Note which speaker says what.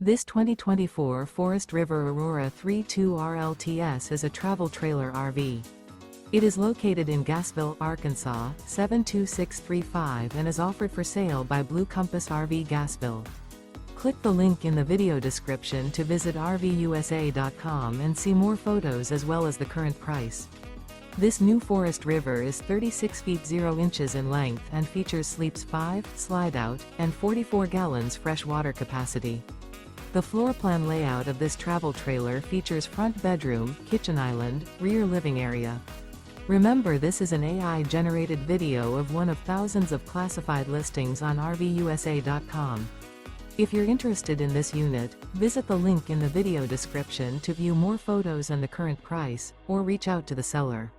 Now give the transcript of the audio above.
Speaker 1: This 2024 Forest River Aurora 32RLTS is a travel trailer RV. It is located in Gassville, Arkansas, 72635 and is offered for sale by Blue Compass RV Gassville. Click the link in the video description to visit RVUSA.com and see more photos as well as the current price. This new Forest River is 36 feet 0 inches in length and features sleeps 5, Slideout, and 44 gallons fresh water capacity. The floor plan layout of this travel trailer features front bedroom, kitchen island, rear living area. Remember, this is an AI-generated video of one of thousands of classified listings on RVUSA.com. If you're interested in this unit, visit the link in the video description to view more photos and the current price, or reach out to the seller.